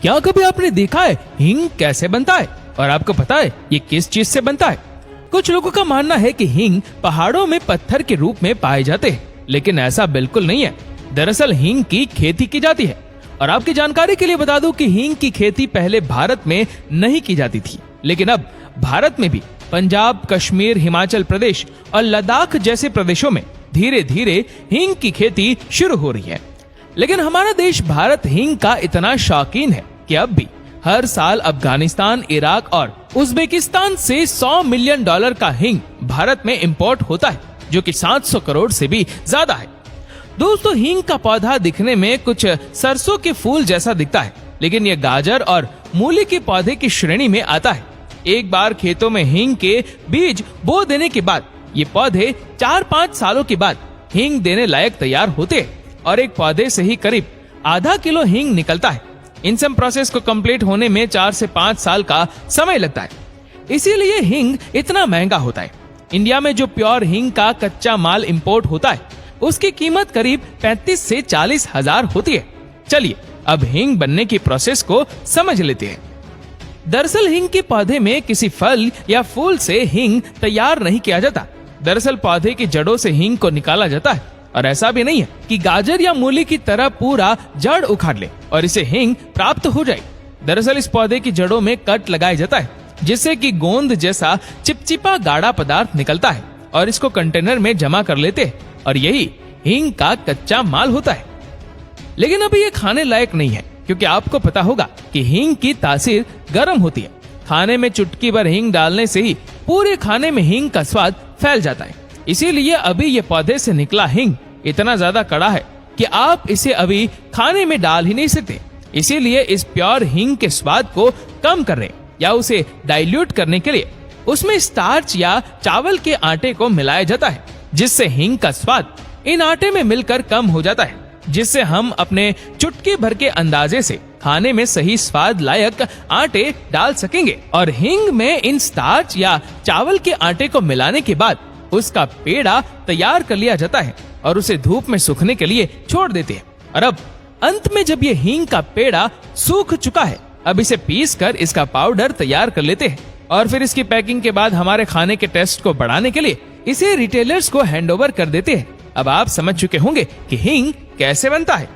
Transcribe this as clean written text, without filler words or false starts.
क्या कभी आपने देखा है हींग कैसे बनता है? और आपको पता है ये किस चीज से बनता है? कुछ लोगों का मानना है कि हींग पहाड़ों में पत्थर के रूप में पाए जाते हैं, लेकिन ऐसा बिल्कुल नहीं है। दरअसल हींग की खेती की जाती है। और आपकी जानकारी के लिए बता दूं कि हींग की खेती पहले भारत में नहीं की जाती थी, लेकिन अब भारत में भी पंजाब, कश्मीर, हिमाचल प्रदेश और लद्दाख जैसे प्रदेशों में धीरे धीरे हींग की खेती शुरू हो रही है। लेकिन हमारा देश भारत हींग का इतना शौकीन है कि अब भी हर साल अफगानिस्तान, इराक और उज्बेकिस्तान से $100 मिलियन का हींग भारत में इंपोर्ट होता है, जो कि 700 करोड़ से भी ज्यादा है। दोस्तों, हींग का पौधा दिखने में कुछ सरसों के फूल जैसा दिखता है, लेकिन यह गाजर और मूली के पौधे की श्रेणी में आता है। एक बार खेतों में हींग के बीज बो देने के बाद ये पौधे 4-5 सालों के बाद हींग देने लायक तैयार होते हैं और एक पौधे से ही करीब आधा किलो हींग निकलता है। इन सब प्रोसेस को कंप्लीट होने में 4 से 5 साल का समय लगता है, इसीलिए हींग इतना महंगा होता है। इंडिया में जो प्योर हींग का कच्चा माल इंपोर्ट होता है, उसकी कीमत करीब 35 से 40 हजार होती है। चलिए अब हींग बनने की प्रोसेस को समझ लेते हैं। दरअसल हींग के पौधे में किसी फल या फूल से हींग तैयार नहीं किया जाता। दरअसल पौधे की जड़ों से हींग को निकाला जाता है, और ऐसा भी नहीं है कि गाजर या मूली की तरह पूरा जड़ उखाड़ ले और इसे हींग प्राप्त हो जाए। दरअसल इस पौधे की जड़ों में कट लगाया जाता है, जिससे कि गोंद जैसा चिपचिपा गाढ़ा पदार्थ निकलता है और इसको कंटेनर में जमा कर लेते हैं, और यही हींग का कच्चा माल होता है। लेकिन अभी ये खाने लायक नहीं है, क्योंकि आपको पता होगा कि हींग की तासीर गर्म होती है। खाने में चुटकी भर हींग डालने से ही पूरे खाने में हींग का स्वाद फैल जाता है। इसीलिए अभी ये पौधे से निकला हींग इतना ज्यादा कड़ा है कि आप इसे अभी खाने में डाल ही नहीं सकते। इसीलिए इस प्योर हींग के स्वाद को कम करने या उसे डाइल्यूट करने के लिए उसमें स्टार्च या चावल के आटे को मिलाया जाता है, जिससे हींग का स्वाद इन आटे में मिलकर कम हो जाता है, जिससे हम अपने चुटकी भर के अंदाजे से खाने में सही स्वाद लायक आटे डाल सकेंगे। और हींग में इन स्टार्च या चावल के आटे को मिलाने के बाद उसका पेड़ा तैयार कर लिया जाता है और उसे धूप में सूखने के लिए छोड़ देते हैं। और अब अंत में जब ये हींग का पेड़ा सूख चुका है, अब इसे पीस कर इसका पाउडर तैयार कर लेते हैं, और फिर इसकी पैकिंग के बाद हमारे खाने के टेस्ट को बढ़ाने के लिए इसे रिटेलर्स को हैंडओवर कर देते हैं। अब आप समझ चुके होंगे कि हींग कैसे बनता है।